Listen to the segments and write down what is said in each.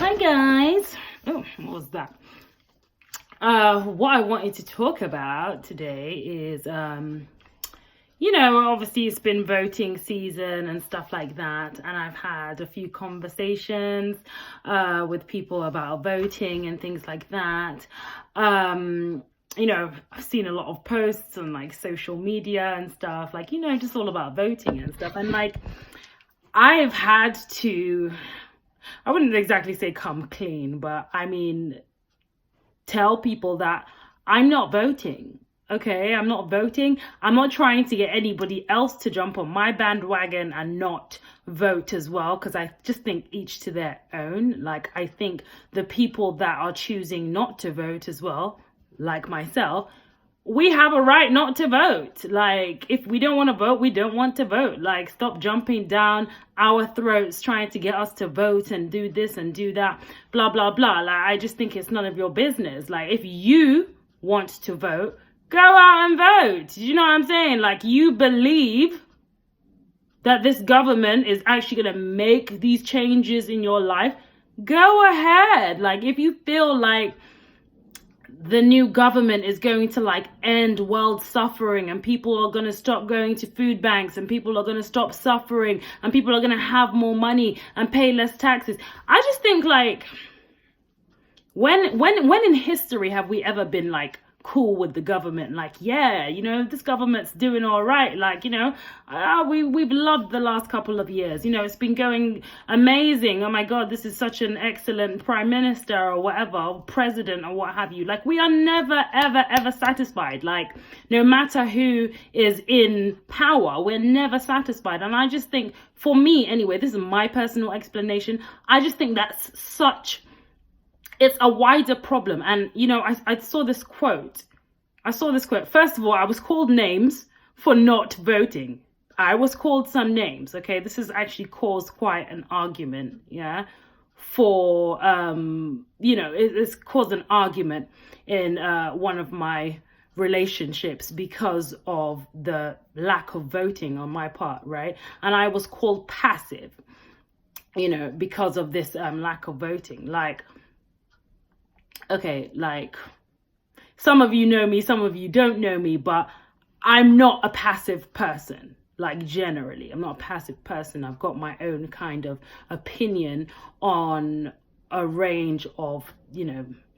Hi guys. Oh, what was that? What I wanted to talk about today is obviously it's been voting season and stuff like that, and I've had a few conversations with people about voting and things like that. I've seen a lot of posts on like social media and stuff, like, just all about voting and stuff. And like, I've had to, I wouldn't exactly say come clean, but I mean, tell people that I'm not voting. Okay, I'm not voting. I'm not trying to get anybody else to jump on my bandwagon and not vote as well, because I just think each to their own. Like, I think the people that are choosing not to vote as well, like myself, we have a right not to vote. Like, if we don't want to vote, we don't want to vote. Like, stop jumping down our throats trying to get us to vote and do this and do that, blah, blah, blah. Like, I just think it's none of your business. Like, if you want to vote, go out and vote. You know what I'm saying? Like, you believe that this government is actually going to make these changes in your life, go ahead. Like, if you feel like the new government is going to like end world suffering and people are going to stop going to food banks and people are going to stop suffering and people are going to have more money and pay less taxes. I just think, like, when in history have we ever been like cool with the government? Like, yeah, this government's doing all right. Like, we've loved the last couple of years. It's been going amazing. Oh my God, this is such an excellent prime minister or whatever, or president or what have you. Like, we are never, ever, ever satisfied. Like, no matter who is in power, we're never satisfied. And I just think, for me anyway, this is my personal explanation, I just think it's a wider problem. And, I saw this quote. First of all, I was called names for not voting. I was called some names, okay? This has actually caused quite an argument, yeah? For, it's caused an argument in one of my relationships because of the lack of voting on my part, right? And I was called passive, because of this lack of voting. Like, okay, like, some of you know me, some of you don't know me, but I'm not a passive person. Like, generally, I'm not a passive person. I've got my own kind of opinion on a range of,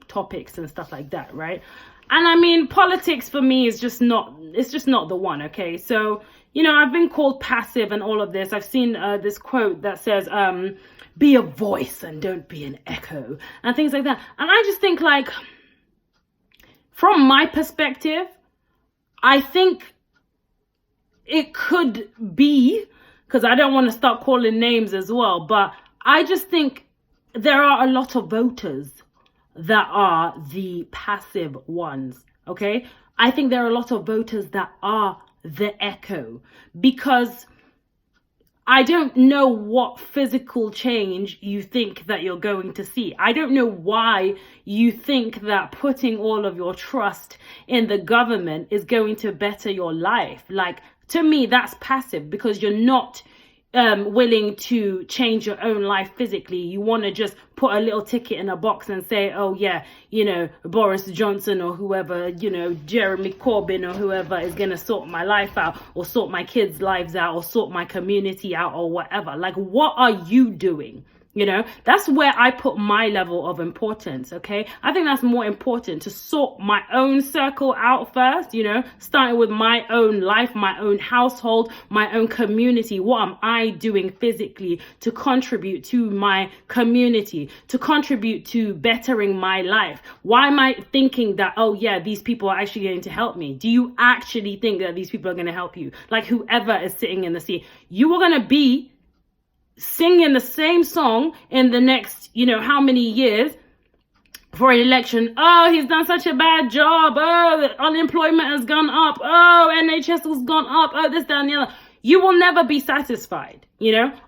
topics and stuff like that, right? And I mean, politics for me is just not the one, okay? So, I've been called passive and all of this. I've seen this quote that says, be a voice and don't be an echo, and things like that. And I just think, like, from my perspective, I think it could be, because I don't want to start calling names as well, but I just think there are a lot of voters that are the passive ones, okay? I think there are a lot of voters that are the echo, because I don't know what physical change you think that you're going to see. I don't know why you think that putting all of your trust in the government is going to better your life. Like, to me, that's passive, because you're not willing to change your own life physically. You want to just put a little ticket in a box and say, oh yeah, Boris Johnson or whoever, Jeremy Corbyn or whoever is going to sort my life out, or sort my kids' lives out, or sort my community out, or whatever. Like, what are you doing? That's where I put my level of importance, okay? I think that's more important, to sort my own circle out first, starting with my own life, my own household, my own community. What am I doing physically to contribute to my community, to contribute to bettering my life? Why am I thinking that, oh yeah, these people are actually going to help me? Do you actually think that these people are going to help you? Like, whoever is sitting in the seat, you are going to be singing the same song in the next, how many years for an election. Oh, he's done such a bad job. Oh, unemployment has gone up. Oh, NHS has gone up. Oh, this, that, and the other. you will never be satisfied.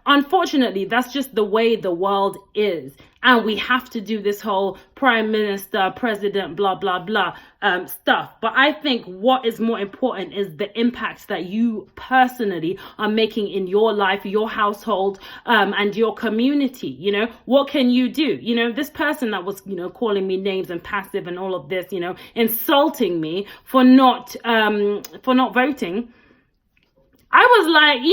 Unfortunately, that's just the way the world is. And we have to do this whole prime minister, president, blah, blah, blah stuff. But I think what is more important is the impact that you personally are making in your life, your household, and your community. What can you do? This person that was, calling me names and passive and all of this, insulting me for not voting. I was like,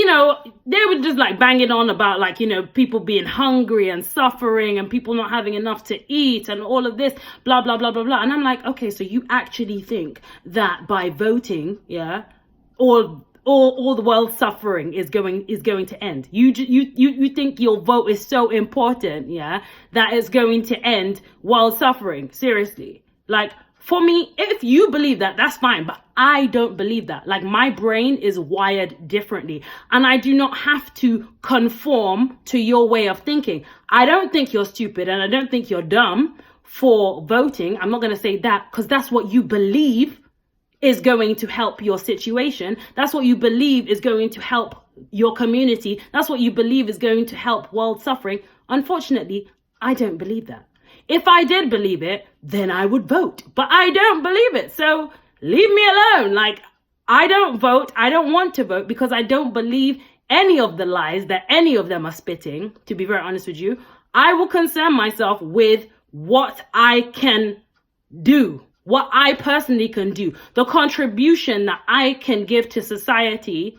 they were just like banging on about like, people being hungry and suffering and people not having enough to eat and all of this, blah, blah, blah, blah, blah. And I'm like, okay, so you actually think that by voting, all the world's suffering is going to end. You think your vote is so important, that it's going to end world suffering. Seriously. Like, for me, if you believe that, that's fine. But I don't believe that. Like, my brain is wired differently. And I do not have to conform to your way of thinking. I don't think you're stupid and I don't think you're dumb for voting. I'm not going to say that because that's what you believe is going to help your situation. That's what you believe is going to help your community. That's what you believe is going to help world suffering. Unfortunately, I don't believe that. If I did believe it, then I would vote. But I don't believe it. So leave me alone. Like, I don't vote. I don't want to vote because I don't believe any of the lies that any of them are spitting, to be very honest with you. I will concern myself with what I can do, what I personally can do, the contribution that I can give to society.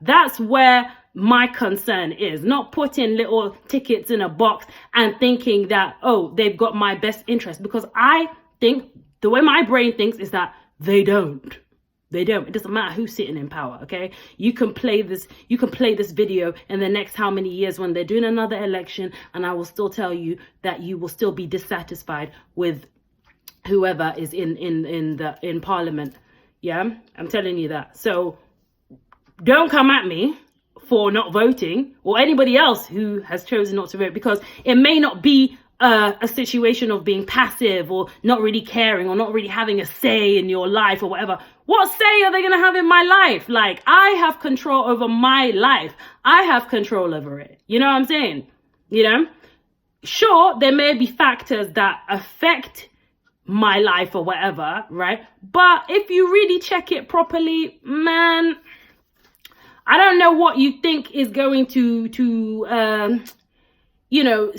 That's where my concern is, not putting little tickets in a box and thinking that, oh, they've got my best interest, because I think the way my brain thinks is that they don't. It doesn't matter who's sitting in power. Okay, you can play this video in the next how many years when they're doing another election, and I will still tell you that you will still be dissatisfied with whoever is in parliament. I'm telling you that. So don't come at me for not voting, or anybody else who has chosen not to vote, because it may not be a situation of being passive or not really caring or not really having a say in your life or whatever. What say are they going to have in my life? Like, I have control over my life. I have control over it. You know what I'm saying? Sure, there may be factors that affect my life or whatever, right? But if you really check it properly, man, I don't know what you think is going to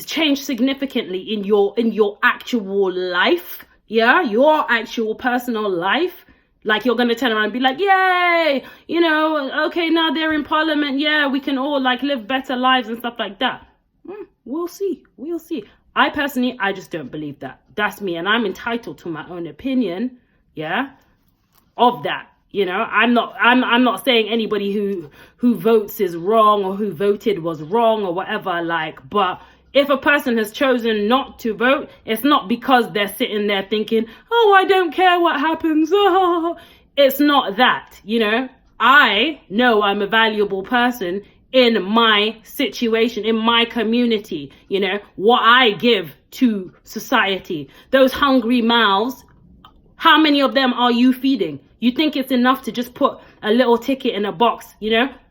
change significantly in your actual life. Your actual personal life. Like, you're going to turn around and be like, yay, okay, now they're in parliament. Yeah, we can all like live better lives and stuff like that. We'll see. I personally, I just don't believe that. That's me. And I'm entitled to my own opinion. Of that. I'm not saying anybody who votes is wrong or who voted was wrong or whatever, like, but if a person has chosen not to vote, it's not because they're sitting there thinking, oh, I don't care what happens. Oh. It's not that, I know I'm a valuable person in my situation, in my community, what I give to society. Those hungry mouths, how many of them are you feeding? You think it's enough to just put a little ticket in a box,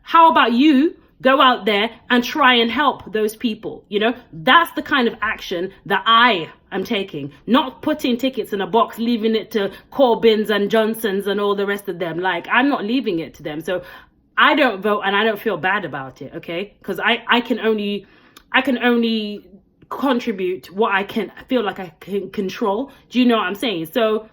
How about you go out there and try and help those people, That's the kind of action that I am taking. Not putting tickets in a box, leaving it to Corbyns and Johnsons and all the rest of them. Like, I'm not leaving it to them. So I don't vote and I don't feel bad about it, okay? Because I can only contribute what I can feel like I can control. Do you know what I'm saying? So,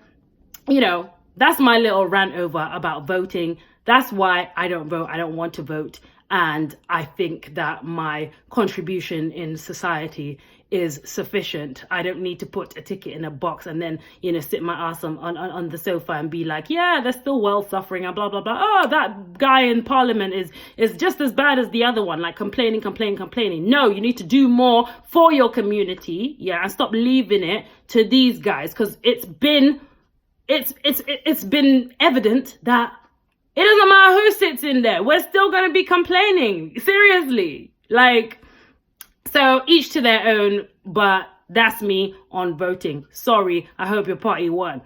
that's my little rant over about voting. That's why I don't vote. I don't want to vote. And I think that my contribution in society is sufficient. I don't need to put a ticket in a box and then, sit my ass on the sofa and be like, yeah, they're still world suffering and blah, blah, blah. Oh, that guy in parliament is just as bad as the other one, like complaining. No, you need to do more for your community. And stop leaving it to these guys, because it's been evident that it doesn't matter who sits in there. We're still going to be complaining. Seriously. Like, so each to their own, but that's me on voting. Sorry. I hope your party won.